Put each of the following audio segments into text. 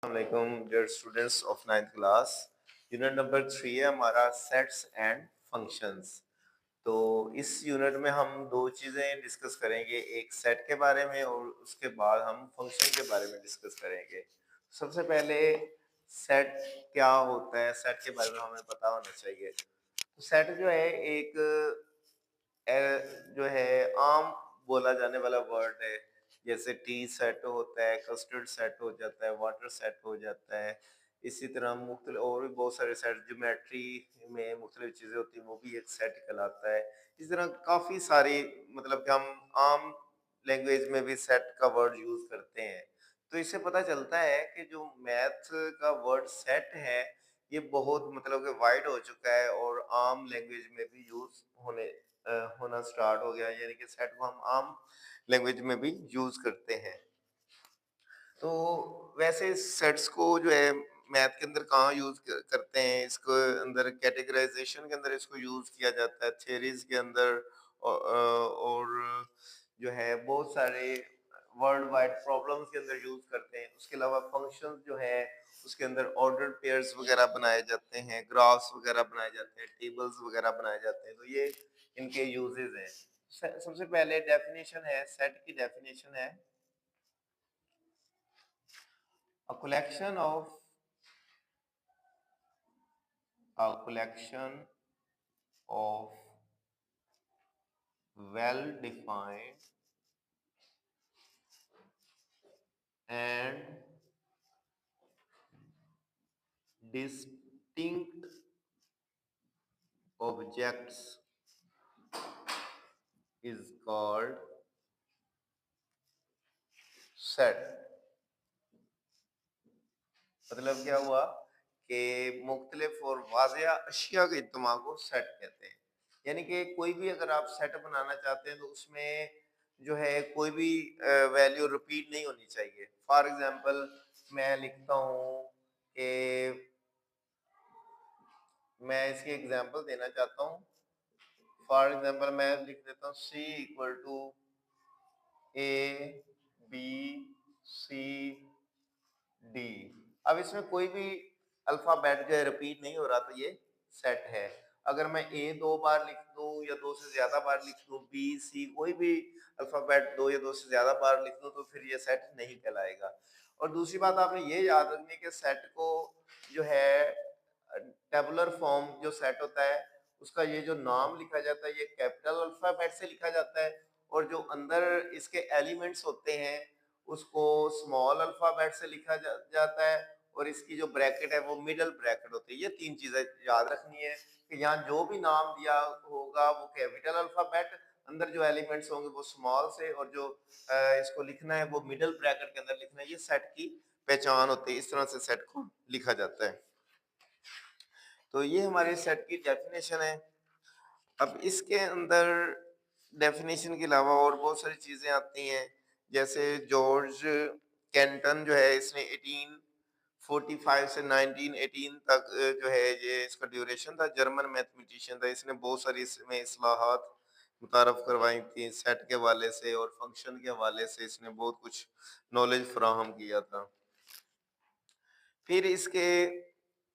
Assalamualaikum dear students of 9th class. Unit number 3 है हमारा sets and functions. तो इस यूनिट में हम दो चीज़ें डिस्कस करेंगे, एक सेट के बारे में और उसके बाद हम फंक्शन के बारे में डिस्कस करेंगे। सबसे पहले सेट क्या होता है, सेट के बारे में हमें पता होना चाहिए। तो सेट जो है एक जो है आम बोला जाने वाला वर्ड है। जैसे टी सेट होता है, कस्टर्ड सेट हो जाता है, वाटर सेट हो जाता है। इसी तरह मुख्तलिफ और भी बहुत सारे सेट, ज्योमेट्री में मुख्तलिफ चीज़ें होती हैं, वो भी एक सेट कहलाता है। इस तरह काफ़ी सारी मतलब कि हम आम लैंग्वेज में भी सेट का वर्ड यूज़ करते हैं। तो इससे पता चलता है कि जो मैथ का वर्ड सेट है, ये बहुत मतलब कि वाइड हो चुका है और आम लैंग्वेज में भी यूज़ होना स्टार्ट हो गया है, यानी कि सेट को हम आम लैंग्वेज में भी यूज करते हैं। तो वैसे सेट्स को जो है मैथ के अंदर कहाँ यूज करते हैं, इसको अंदर कैटेगराइजेशन के अंदर इसको यूज किया जाता है, थ्योरीज के अंदर और जो है बहुत सारे वर्ल्ड वाइड प्रॉब्लम्स के अंदर यूज करते हैं। उसके अलावा फंक्शंस जो है उसके अंदर ऑर्डर पेयर्स वगैरह बनाए जाते हैं, ग्राफ्स वगैरह बनाए जाते हैं, टेबल्स वगैरह बनाए जाते हैं। तो ये इनके यूजेस हैं। सबसे पहले डेफिनेशन है, सेट की डेफिनेशन है a collection of a collection of well defined and distinct objects is called set। मतलब क्या हुआ कि मुख्तलिफ और वाज़िया अशिया के इज्तिमा को सेट कहते हैं। यानी कि कोई भी अगर आप सेट बनाना चाहते हैं तो उसमें जो है कोई भी वैल्यू रिपीट नहीं होनी चाहिए। फॉर एग्जांपल मैं लिखता हूँ कि मैं इसकी एग्जांपल देना चाहता हूँ। फॉर एग्जांपल मैं लिख देता हूँ C equal to A B C D। अब इसमें कोई भी अल्फाबेट जो है रिपीट नहीं हो रहा, तो ये सेट है। अगर मैं ए दो बार लिख दूं या दो से ज्यादा बार लिख दूं, बी सी कोई भी अल्फाबेट दो या दो से ज्यादा बार लिख दूं, तो फिर ये सेट नहीं कहलाएगा। और दूसरी बात आपने ये याद रखनी कि सेट को जो है टेबुलर फॉर्म जो सेट होता है उसका ये जो नाम लिखा जाता है ये कैपिटल अल्फाबेट से लिखा जाता है, और जो अंदर इसके एलिमेंट्स होते हैं उसको स्मॉल अल्फाबेट से लिखा जाता है, और इसकी जो ब्रैकेट है वो मिडल ब्रैकेट होती है। ये तीन चीजें याद रखनी है कि यहाँ जो भी नाम दिया होगा वो कैपिटल अल्फाबेट, अंदर जो एलिमेंट्स होंगे वो स्मॉल से, और जो इसको लिखना है वो मिडल ब्रैकेट के अंदर लिखना है। ये सेट की पहचान होती है, इस तरह से सेट को लिखा जाता है। तो ये हमारे सेट की डेफिनेशन है। अब इसके अंदर डेफिनेशन के अलावा और बहुत सारी चीजें आती हैं। जैसे जॉर्ज कैंटन जो है इसने 1845 से 1918 तक जो है ये इसका ड्यूरेशन था, जर्मन मैथमेटिशियन था। इसने बहुत सारी इसमें इस्लाहात मुतारफ करवाई थी सेट के हवाले से, और फंक्शन के हवाले से इसने बहुत कुछ नॉलेज फराहम किया था। फिर इसके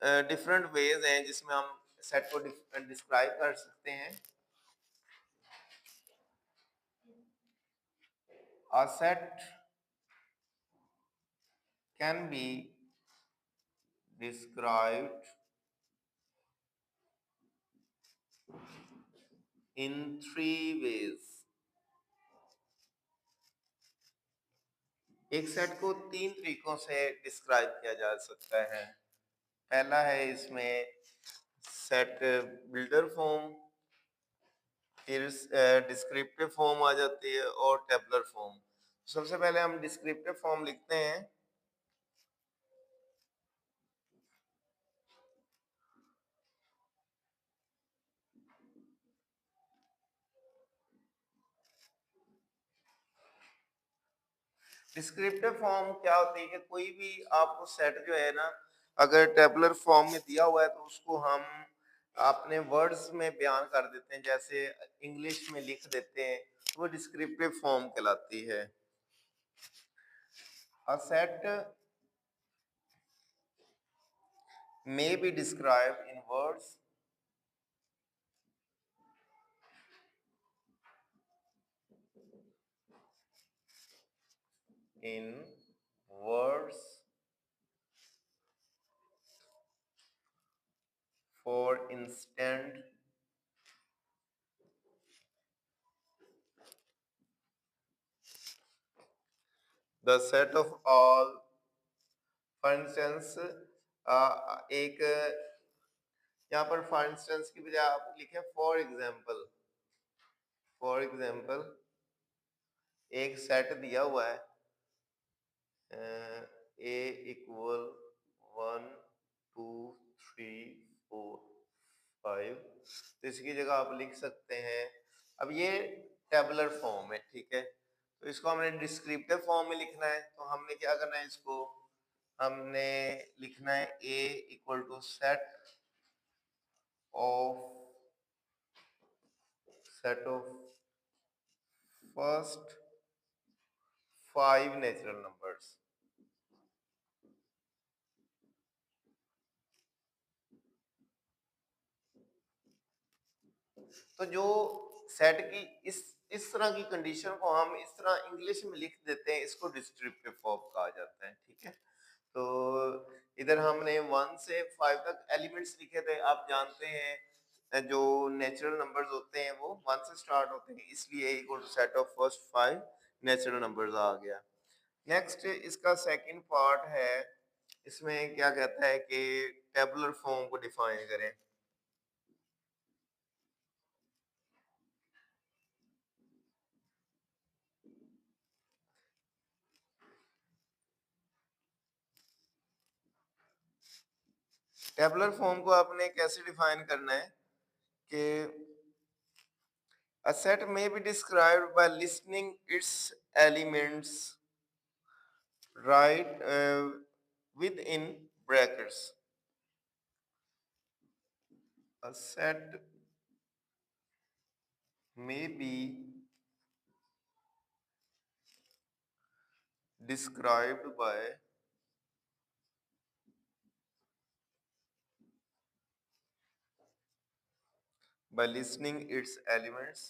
डिफरेंट वेज हैं जिसमें हम सेट को डिस्क्राइब कर सकते हैं। A set can be described in three ways। एक सेट को तीन तरीकों से डिस्क्राइब किया जा सकता है। पहला है इसमें सेट बिल्डर फॉर्म, फिर डिस्क्रिप्टिव फॉर्म आ जाती है, और टेबुलर फॉर्म। सबसे पहले हम डिस्क्रिप्टिव फॉर्म लिखते हैं। डिस्क्रिप्टिव फॉर्म क्या होती है कि कोई भी आपको सेट जो है ना, अगर टेबुलर फॉर्म में दिया हुआ है तो उसको हम अपने वर्ड्स में बयान कर देते हैं, जैसे इंग्लिश में लिख देते हैं, वो डिस्क्रिप्टिव फॉर्म कहलाती है। A set may be described in words in words. For instance, the set of all. For instance एक यहाँ पर फॉर इंस्टेंस की बजाय आप लिखें फॉर एग्जाम्पल एक सेट दिया हुआ है ए इक्वल 1 2 3 4 5, तो इसकी जगह आप लिख सकते हैं। अब ये टेबुलर फॉर्म है, ठीक है, तो इसको हमने डिस्क्रिप्टिव फॉर्म में लिखना है, तो हमने क्या करना है, इसको हमने लिखना है A equal to set of first 5 natural numbers. तो जो सेट की इस तरह की कंडीशन को हम इस तरह इंग्लिश में लिख देते हैं, इसको डिस्क्रिप्टिव फॉर्म कहा जाता है, ठीक है। तो इधर हमने 1 से 5 तक एलिमेंट्स लिखे थे। आप जानते हैं जो नेचुरल नंबर्स होते हैं वो 1 से स्टार्ट होते हैं, इसलिए equal to set of first 5 natural numbers आ गया। नेक्स्ट इसका सेकंड पार्ट है, इसमें क्या कहता है कि टेबुलर फॉर्म को डिफाइन करें। टेबुलर फॉर्म को आपने कैसे डिफाइन करना है कि a set may be described by listing its elements right within brackets. A set may be described by listing its elements,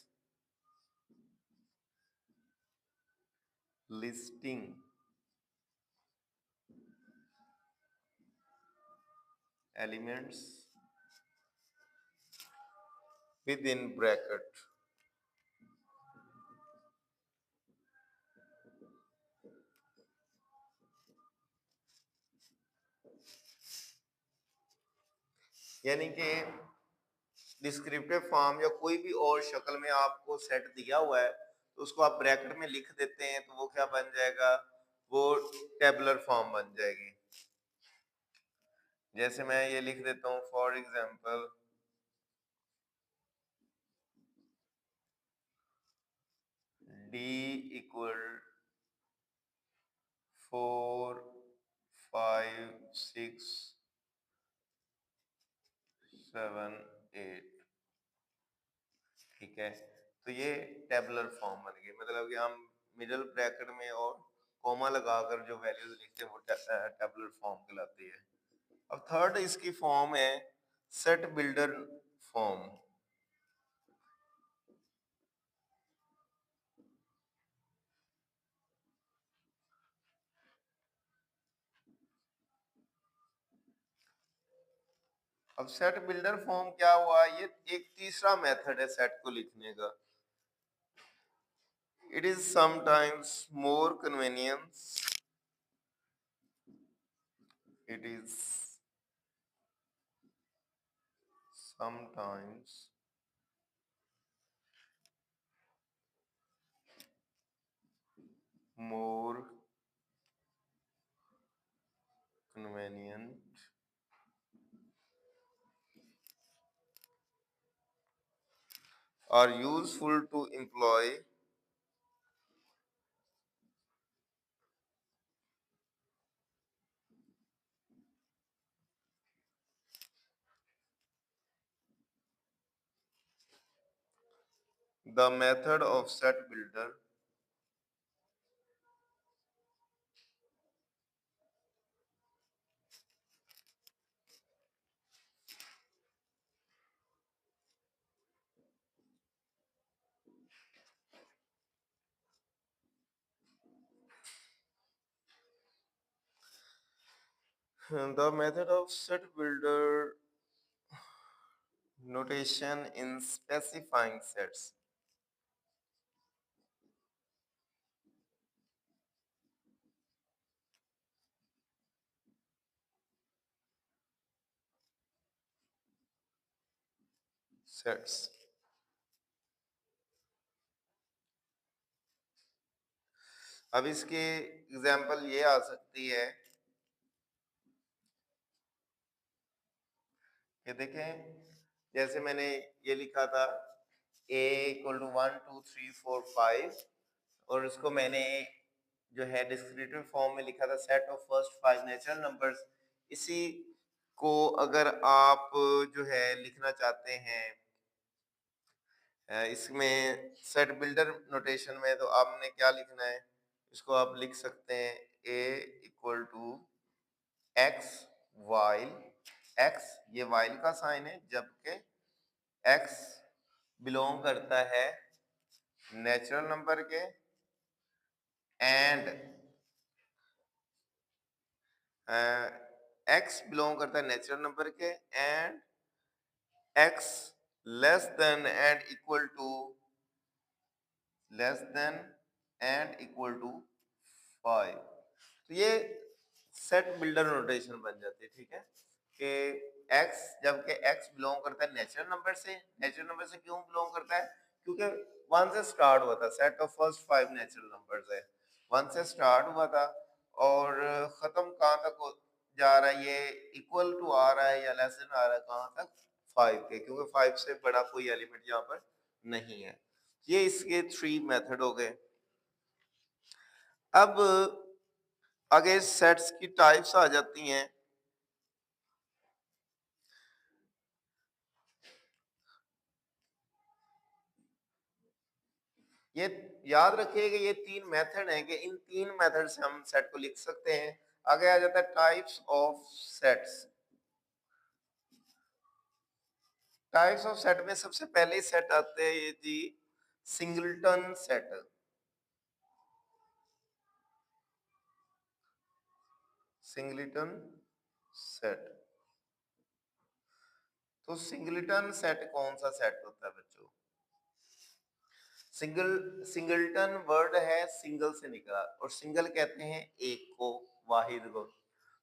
listing elements within bracket. यानी कि डिस्क्रिप्टिव फॉर्म या कोई भी और शक्ल में आपको सेट दिया हुआ है, तो उसको आप ब्रैकेट में लिख देते हैं, तो वो क्या बन जाएगा, वो टेबुलर फॉर्म बन जाएगी। जैसे मैं ये लिख देता हूँ फॉर एग्जाम्पल d इक्वल 4 5 6 7 8, ठीक है। तो ये टेबुलर फॉर्म बन गई, मतलब कि हम मिडिल ब्रैकेट में और कॉमा लगाकर जो वैल्यूज लिखते हैं वो टेबुलर फॉर्म कहलाती है। अब थर्ड इसकी फॉर्म है सेट बिल्डर फॉर्म। अब सेट बिल्डर फॉर्म क्या हुआ, ये एक तीसरा मेथड है सेट को लिखने का। It is sometimes more convenience, it is sometimes more convenient or useful to employ the method of set builder The method of set builder notation in specifying sets. Sets. अब इसके example ये आ सकती है कि देखें, जैसे मैंने ये लिखा था a इक्वल टू 1 2 3 4 5 और इसको मैंने जो है डिस्क्रिप्टिव फॉर्म में लिखा था set of first 5 natural numbers. इसी को अगर आप जो है लिखना चाहते हैं इसमें सेट बिल्डर नोटेशन में, तो आपने क्या लिखना है, इसको आप लिख सकते हैं a equal to X while X, ये वाइल का साइन है, जबकि एक्स बिलोंग करता है नेचुरल नंबर के एंड एक्स बिलोंग करता है नेचुरल नंबर के and X less than and equal to less than and equal to 5। तो ये सेट बिल्डर नोटेशन बन जाती है, ठीक है, कि x, जबकि x बिलोंग करता है नेचुरल नंबर से। नेचुरल नंबर से क्यों बिलोंग करता है? क्योंकि 1 से स्टार्ट हुआ था, set of first 5 natural numbers है, 1 से स्टार्ट हुआ था और खत्म कहाँ तक जा रहा है, ये इक्वल टू आ रहा है या लेस देन आ रहा है कहाँ तक, 5 के, क्योंकि 5 से बड़ा कोई एलिमेंट यहाँ पर नहीं है। ये इसके 3 मेथड हो गए। अब आगे सेट्स की टाइप्स आ जाती हैं। ये याद रखिए कि ये 3 मेथड हैं कि इन 3 मेथड से हम सेट को लिख सकते हैं। आगे आ जाता है types of sets. Types of set में सबसे पहले सेट आते हैं ये जी सिंगलटन सेट। Singleton set. तो सिंगलटन सेट कौन सा सेट होता है बच्चों? सिंगलटन वर्ड है सिंगल से निकला, और सिंगल कहते हैं एक को, वाहिद को।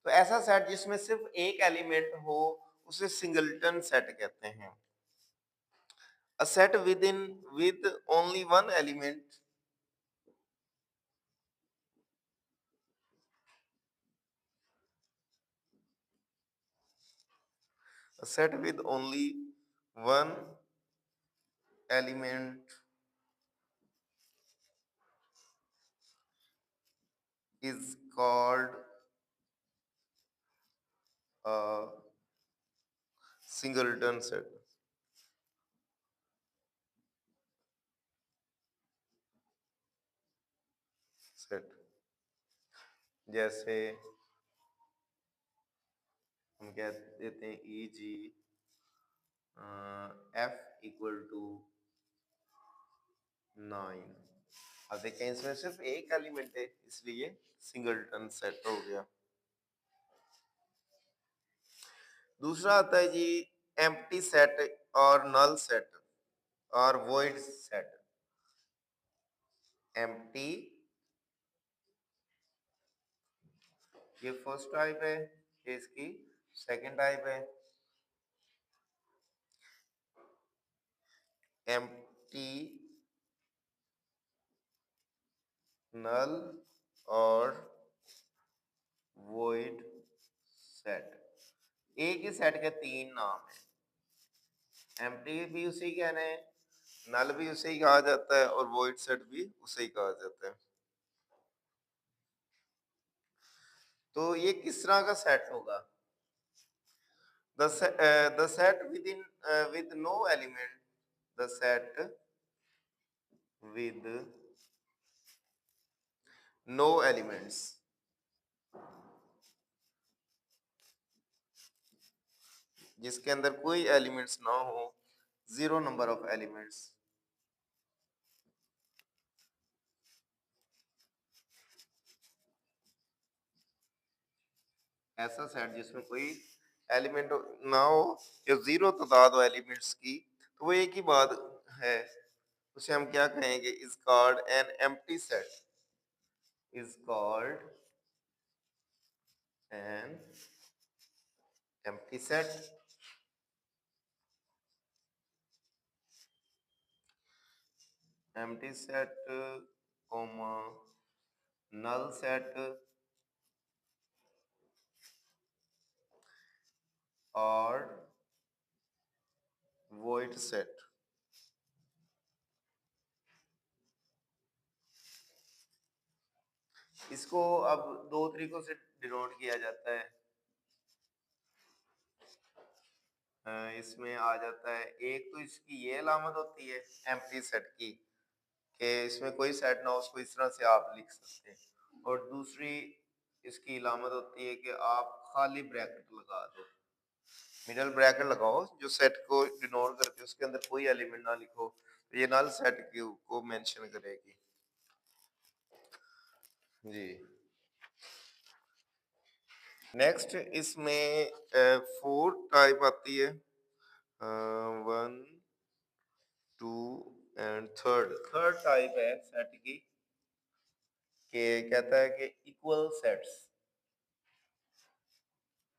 तो ऐसा सेट जिसमें सिर्फ एक एलिमेंट हो उसे सिंगलटन सेट कहते हैं। A set with only one element a set with only one element is called a singleton set. Set जैसे हम कह देते हैं ई जी एफ इक्वल टू 9। अब देखें इसमें सिर्फ एक एलिमेंट है इसलिए सिंगलटन सेट हो गया। दूसरा आता है जी एम्प्टी सेट और नल सेट और वॉइड सेट। एम्प्टी ये फर्स्ट टाइप है, ये इसकी सेकंड टाइप है। एम्प्टी, नल और वॉइड सेट। एक ही सेट के 3 नाम है। एम्प्टी भी उसे ही कहना है, नल भी उसे ही कहा जाता है और वॉइड सेट भी उसे ही कहा जाता है। तो ये किस तरह का सेट होगा? The set within with no element, the set with no elements, जिसके अंदर कोई एलिमेंट्स ना हो, 0 नंबर ऑफ एलिमेंट्स, ऐसा सेट जिसमें कोई एलिमेंट ना हो या जीरो तादाद हो एलिमेंट्स की, तो वो एक ही बात है, उसे हम क्या कहेंगे, is called an empty set, is called an empty set. Empty set comma null set और void सेट। इसको अब दो तरीकों से डिनोट किया जाता है। इसमें आ जाता है, एक तो इसकी ये अलामत होती है एम्प्टी सेट की कि इसमें कोई सेट ना हो, उसको इस तरह से आप लिख सकते हैं, और दूसरी इसकी अलामत होती है कि आप खाली ब्रैकेट लगा दो, मिडल ब्रैकेट लगाओ जो सेट को डिनोट करके उसके अंदर कोई एलिमेंट ना लिखो, तो ये नल सेट को मेंशन करेगी जी। नेक्स्ट इसमें फोर टाइप आती है, one two and third, third type है सेट की, कि कहता है कि equal sets,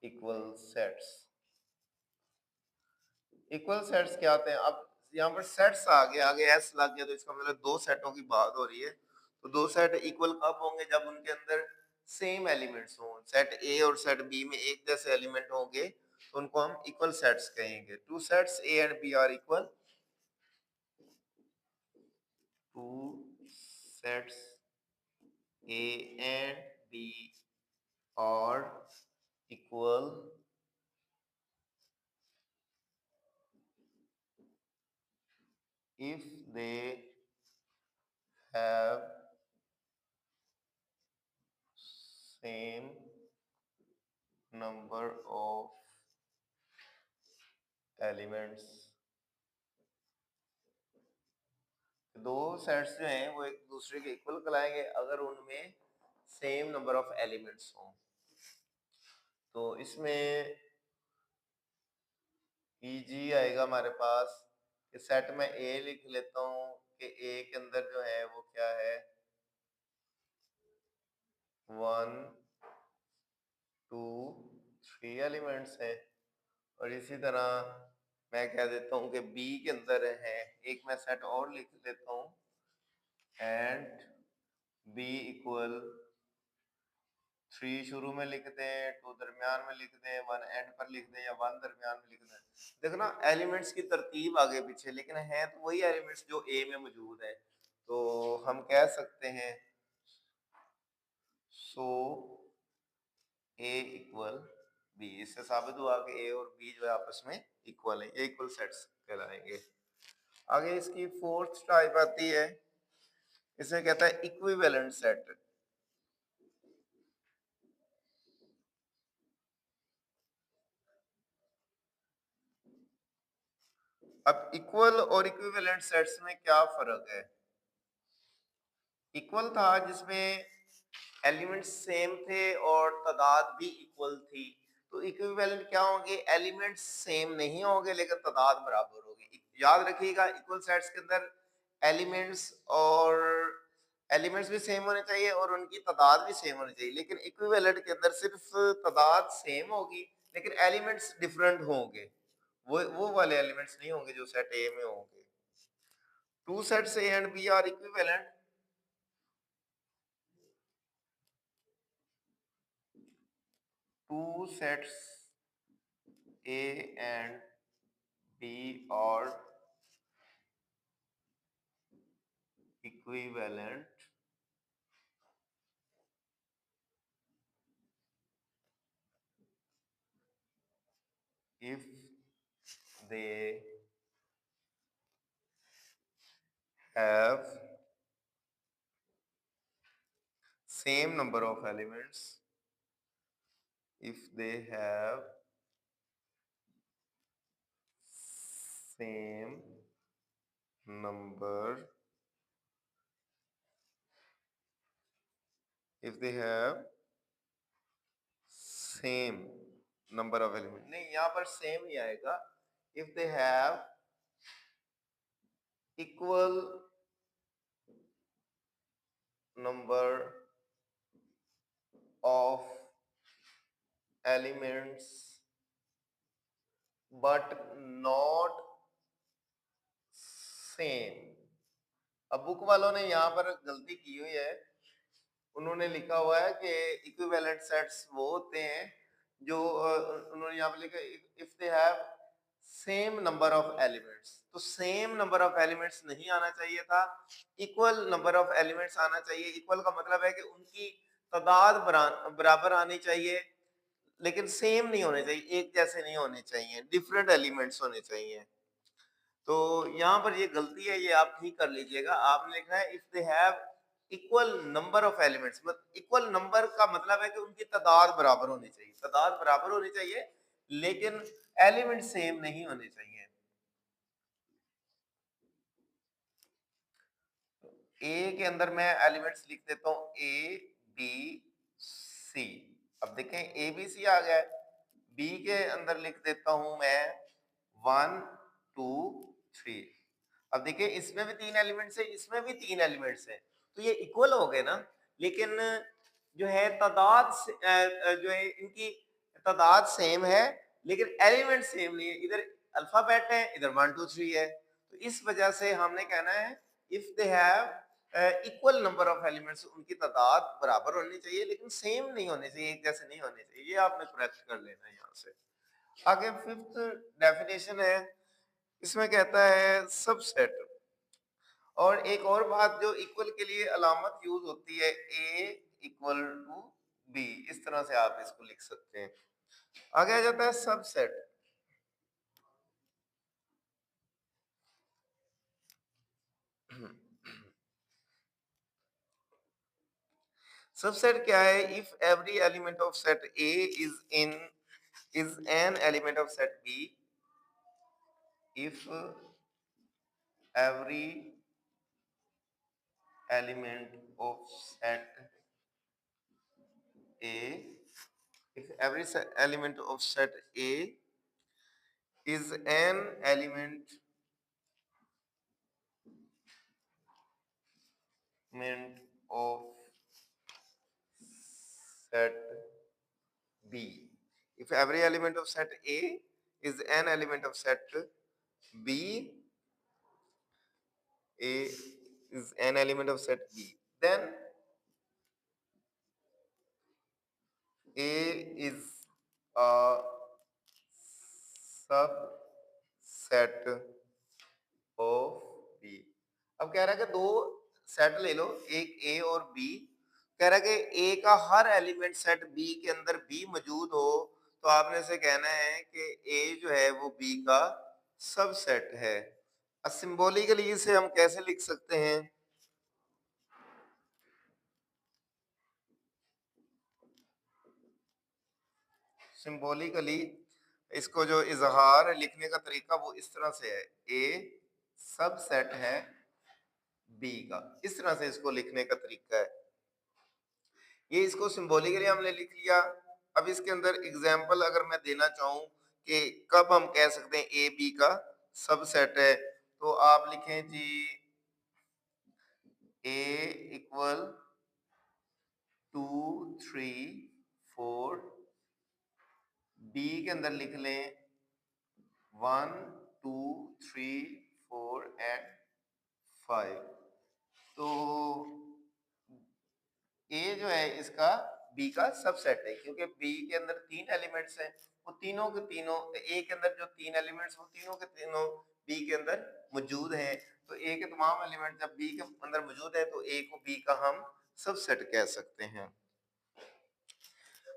equal sets, equal sets क्या आते हैं। अब यहाँ पर सेट्स आ गए, आगे एस लग गया, तो इसका मतलब दो सेटों की बात हो रही है। तो दो सेट इक्वल कब होंगे, जब उनके अंदर सेम एलिमेंट्स हों, सेट ए और सेट बी में एक जैसे एलिमेंट होंगे तो उनको हम इक्वल सेट्स कहेंगे। Two sets A and B are equal, two sets A and B are equal if they have same number of elements। दो सेट्स जो हैं वो एक दूसरे के इक्वल कहलाएंगे अगर उनमें सेम नंबर ऑफ एलिमेंट्स हों। तो इसमें इजी आएगा हमारे पास कि सेट में ए लिख लेता हूँ कि ए के अंदर जो है वो क्या है, वन टू थ्री एलिमेंट्स हैं, और इसी तरह मैं कह देता हूँ कि बी के अंदर है, एक मैं सेट और लिख लेता हूँ, एंड बी इक्वल थ्री शुरू में लिख दें, टू दरमियान में लिख दें, वन एंड पर लिख दें, या वन दरमियान में लिख दें। देखो ना एलिमेंट्स की तरतीब आगे पीछे, लेकिन है तो वही एलिमेंट्स जो ए में मौजूद है। तो हम कह सकते हैं सो ए इक्वल बी, इससे साबित हुआ कि ए और बी जो है आपस में इक्वल है, ये इक्वल सेट्स कहलाएंगे। आगे इसकी फोर्थ टाइप आती है, इसे कहता है इक्विवेलेंट सेट। अब इक्वल और इक्विवेलेंट सेट्स में क्या फर्क है। इक्वल था जिसमें एलिमेंट्स सेम थे और तादाद भी इक्वल थी। तो इक्विवेलेंट क्या होंगे, एलिमेंट्स सेम नहीं होंगे लेकिन तादाद बराबर होगी। याद रखिएगा इक्वल सेट्स के अंदर एलिमेंट्स और एलिमेंट्स भी सेम होने चाहिए और उनकी तादाद भी सेम होनी चाहिए, लेकिन इक्विवेलेंट के अंदर सिर्फ तादाद सेम होगी लेकिन एलिमेंट्स डिफरेंट होंगे। वो वाले एलिमेंट्स नहीं होंगे जो सेट ए में होंगे। Two sets A and B are equivalent, two sets A and B are equivalent if they have same number of elements, if they have same number, if they have same number of element, नहीं यहाँ पर same ही आएगा। If they have equal number of elements but not same. अब book वालों ने यहाँ पर गलती की हुई है, उन्होंने लिखा हुआ है कि इक्विवेलेंट सेट्स वो होते हैं जो उन्होंने यहाँ पर लिखा if they have same number of elements, तो सेम नंबर ऑफ एलिमेंट्स नहीं आना चाहिए था, इक्वल नंबर ऑफ एलिमेंट्स आना चाहिए। इक्वल का मतलब है कि उनकी तादाद बराबर आनी चाहिए, लेकिन सेम नहीं होने चाहिए, एक जैसे नहीं होने चाहिए, डिफरेंट एलिमेंट्स होने चाहिए। तो यहाँ पर ये गलती है, ये आप ठीक कर लीजिएगा। आपने लिखना है if they have equal number of elements, मतलब इक्वल नंबर का मतलब है कि उनकी तादाद बराबर होनी चाहिए, तादाद बराबर होनी चाहिए, लेकिन एलिमेंट सेम नहीं होने चाहिए। ए के अंदर मैं एलिमेंट्स लिख देता हूं ए बी सी। अब देखें ए बी सी आ गया है। बी के अंदर लिख देता हूं मैं 1 2 3। अब देखिए इसमें भी 3 एलिमेंट्स है, इसमें भी 3 एलिमेंट्स है, तो ये इक्वल हो गए ना। लेकिन जो है तादाद जो है इनकी तादाद सेम है, लेकिन एलिमेंट सेम नहीं है। इधर अल्फाबेट है, इधर 1 2 3 है। तो इस वजह से हमने कहना है if they have equal number of elements, उनकी तादाद बराबर होनी चाहिए, लेकिन सेम नहीं होने चाहिए, एक जैसे नहीं होने चाहिए। ये आपने करेक्ट कर लेना है यहाँ से। आगे फिफ्थ डेफिनेशन है, इसमें कहता है सबसेट। और एक और बात जो इक्वल के लिए अलामत यूज होती है, ए इक्वल टू बी, इस तरह से आप इसको लिख सकते हैं। आगे आ जाता है सबसेट। सबसेट क्या है? If every element of set A is an element of set B, if every element of set A, if every element of set A is an element of set B, if every element of set A is an element of set B, A is an element of set B, then A is a subset of B। अब कह रहा है कि दो set ले लो, एक A और B। कह रहा है कि A का हर एलिमेंट सेट B के अंदर B मौजूद हो, तो आपने से कहना है कि A जो है वो B का सबसेट है। सिंबॉलिकली इसे हम कैसे लिख सकते हैं? सिंबॉलिकली इसको जो इजहार लिखने का तरीका वो इस तरह से है, ए सबसेट है बी का, इस तरह से इसको लिखने का तरीका है। ये इसको सिंबॉलिकली हमने लिख लिया। अब इसके अंदर एग्जांपल अगर मैं देना चाहूं कि कब हम कह सकते हैं ए बी का सबसेट है, तो आप लिखें जी ए इक्वल 2 3 4, बी के अंदर लिख लें 1 2 3 4 एंड 5। तो ए जो है इसका बी का सबसेट है, क्योंकि बी के अंदर 3 एलिमेंट्स हैं, वो तीनों के तीनों ए के अंदर जो 3 एलिमेंट्स वो तीनों के तीनों बी के अंदर मौजूद हैं। तो ए के तमाम एलिमेंट जब बी के अंदर मौजूद है तो ए को बी का हम सबसेट कह सकते हैं।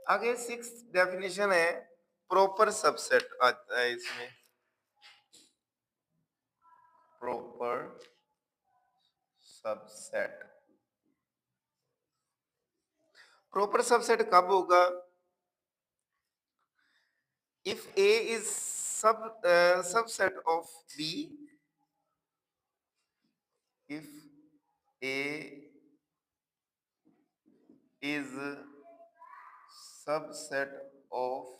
आगे 6th डेफिनेशन है प्रॉपर सबसेट आता है इसमें। प्रॉपर सबसेट, प्रॉपर सबसेट कब होगा? if A is subset of B, if A is subset of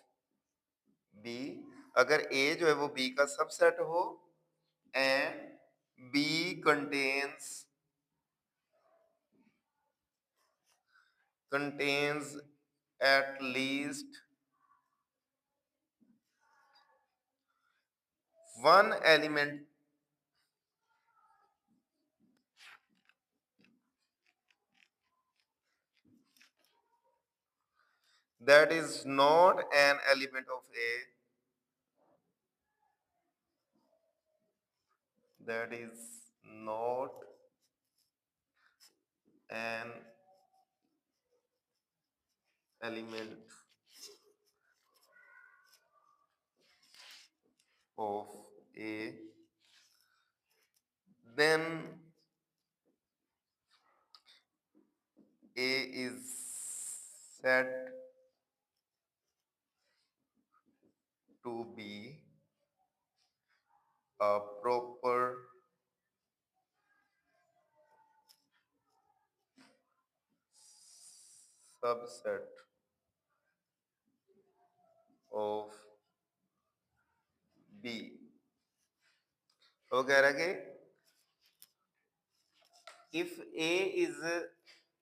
B, अगर ए जो है वो बी का सबसेट हो and B contains at least one element that is not an element of A, that is not an element of A, then A is said to be a proper subset of B। वो कह रहा है कि if A is a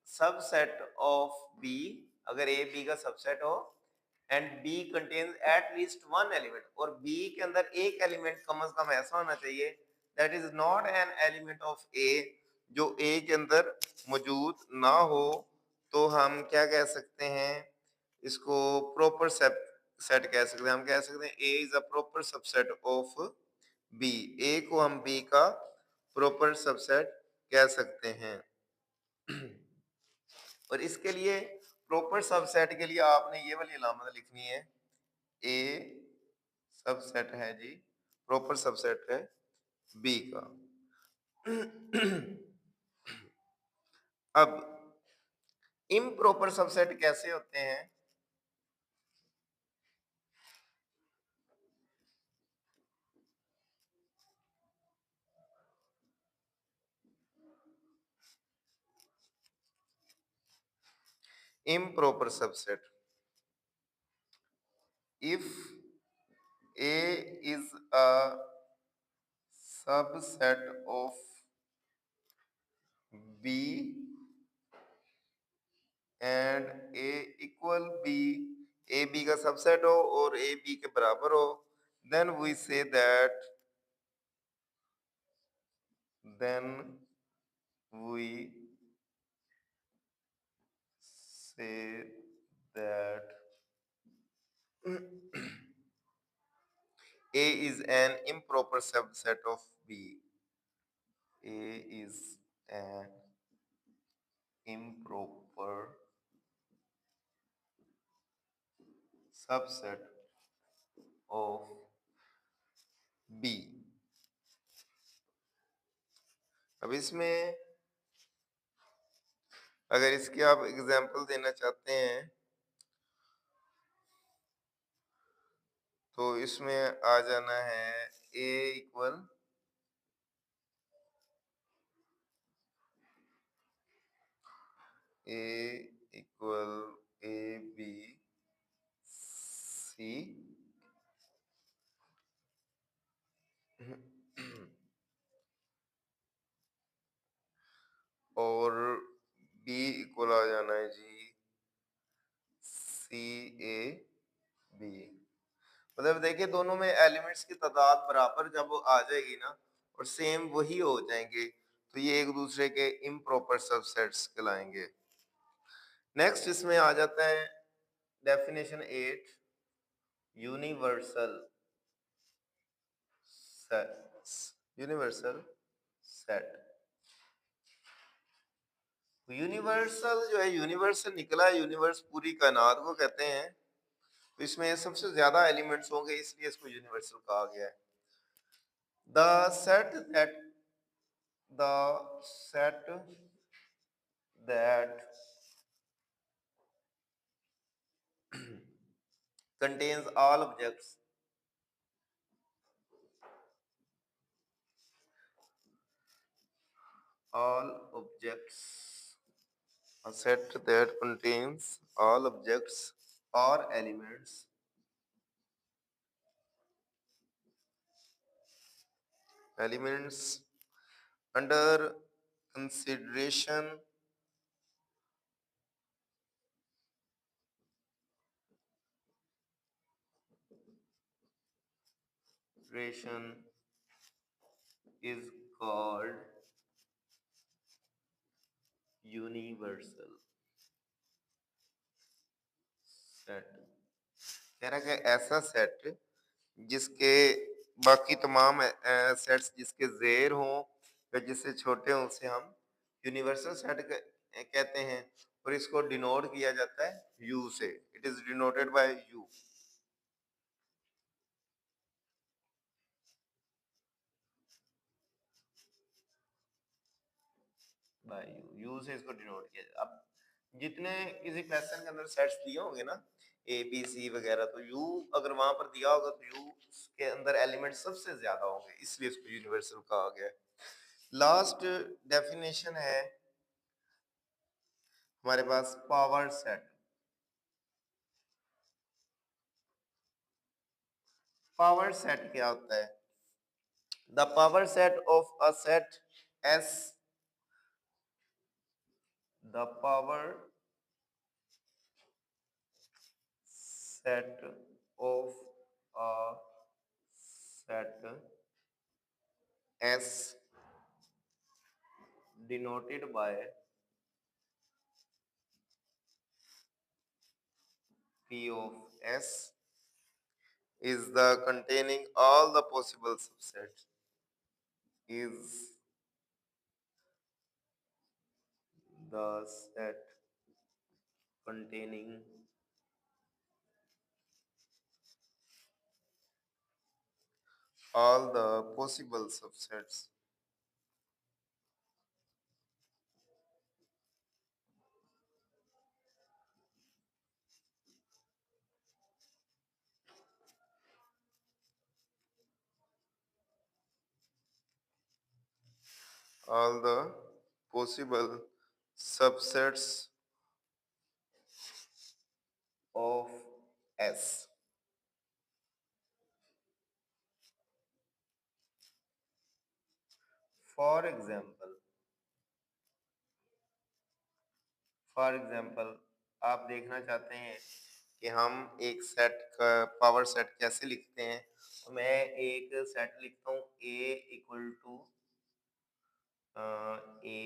subset of B, अगर A B का subset हो and B contains at least one element, और B के अंदर एक एलिमेंट कम से कम ऐसा होना चाहिए that is not an element of A, जो A के अंदर मौजूद ना हो, तो हम क्या कह सकते हैं इसको प्रॉपर सेट कह सकते हैं। हम कह सकते हैं A is a proper subset of B, A को हम B का प्रॉपर सबसेट कह सकते हैं। और इसके लिए प्रॉपर सबसेट के लिए आपने ये वाली अलामत लिखनी है, ए सबसेट है जी, प्रॉपर सबसेट है बी का। अब इम्प्रॉपर सबसेट कैसे होते हैं? improper subset, if A is a subset of B and A equal B, A B का सबसेट हो और A B के बराबर हो, then we say that we say that A is an improper subset of B. A is an improper subset of B। अब इसमें अगर इसके आप एग्जाम्पल देना चाहते हैं तो इसमें आ जाना है A equal A B C और B इक्वल आ जाना है जी C A B। मतलब देखिए दोनों में एलिमेंट्स की तादाद बराबर जब आ जाएगी ना और सेम वही हो जाएंगे तो ये एक दूसरे के इम्प्रॉपर सबसेट्स कहलाएंगे। नेक्स्ट इसमें आ जाता है definition 8, universal sets, universal set. Universal जो है यूनिवर्सल निकला है, यूनिवर्स पूरी कायनात को कहते हैं, तो इसमें सबसे ज्यादा एलिमेंट्स होंगे इसलिए इसको यूनिवर्सल कहा गया है। The set that contains all objects a set that contains all objects or elements under consideration ration is called universal set। कह रहा है कि ऐसा सेट जिसके बाकी तमाम सेट्स जिसके जेर हों या जिससे छोटे हों उसे हम यूनिवर्सल सेट कहते हैं और इसको डिनोट किया जाता है यू से। It is denoted by U. By U, U से इसको डिनोट किया जाता है। अब जितने किसी क्वेश्चन के अंदर सेट्स दिए होंगे ना ए बी सी वगैरह, तो यू अगर वहां पर दिया होगा तो यू के अंदर एलिमेंट सबसे ज्यादा होंगे, इसलिए इसको यूनिवर्सल कहा गया है। लास्ट डेफिनेशन है हमारे पास पावर सेट। पावर सेट क्या होता है? The power set of a set S, the power set of a set S denoted by P of S is the containing all the possible subsets, is the set containing all the possible subsets, all the possible subsets of S। For example, for example आप देखना चाहते हैं कि हम एक set का power set कैसे लिखते हैं, तो मैं एक सेट लिखता हूँ ए इक्वल टू ए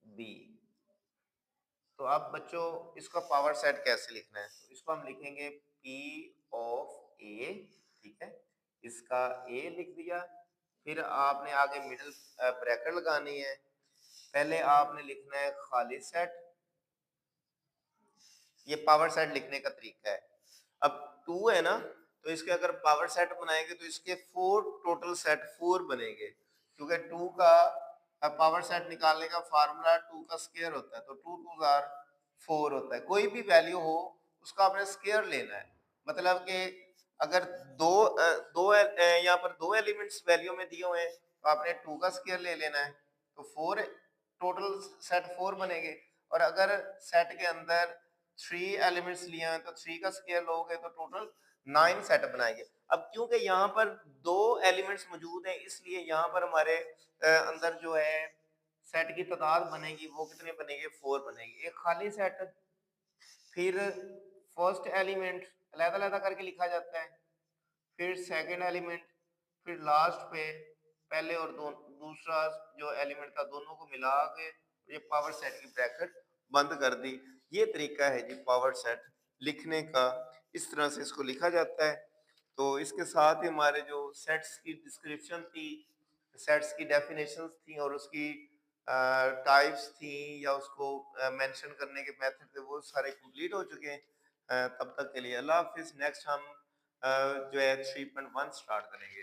बी। तो आप बच्चों इसका पावर सेट कैसे लिखना है, तो इसको हम लिखेंगे P ऑफ ए। ठीक है, इसका A लिख दिया, फिर आपने आगे मिडिल ब्रैकेट लगानी है। पहले आपने लिखना है खाली सेट, ये पावर सेट लिखने का तरीका है। अब 2 है ना, तो इसके अगर पावर सेट बनाएंगे तो इसके 4 टोटल सेट 4 बनेंगे, क्योंकि 2 का पावर सेट निकालने का फार्मूला 2 का स्क्वायर होता है, तो 2 2 आर 4 होता है। कोई भी वैल्यू हो उसका आपने स्क्वायर लेना है, मतलब कि अगर यहाँ पर 2 एलिमेंट्स वैल्यू में दिए हुए हैं तो आपने 2 का स्क्वायर ले लेना है, तो 4 टोटल सेट 4 बनेंगे। और अगर सेट के अंदर 3 एलिमेंट्स लिए हैं तो 3 का स्क्वायर लोगे तो टोटल 9 सेट बनाएंगे। अब क्योंकि यहाँ पर 2 एलिमेंट्स मौजूद हैं, इसलिए यहाँ पर हमारे अंदर जो है सेट की तादाद बनेगी, वो कितने बनेंगे? 4 बनेगी। एक खाली सेट, फिर फर्स्ट एलिमेंट अलग-अलग करके लिखा जाता है, फिर सेकंड एलिमेंट, फिर लास्ट पे पहले और दूसरा जो एलिमेंट था दोनों को मिला के ये पावर सेट की ब्रैकेट बंद कर दी। ये तरीका है जी पावर सेट लिखने का, इस तरह से इसको लिखा जाता है। तो इसके साथ ही हमारे जो सेट्स की डिस्क्रिप्शन थी, सेट्स की डेफिनेशंस थी और उसकी टाइप्स थी या उसको मेंशन करने के मेथड थे, वो सारे कंप्लीट हो चुके हैं। तब तक के लिए अल्लाह हाफिज। नेक्स्ट हम जो है 3.1 स्टार्ट करेंगे।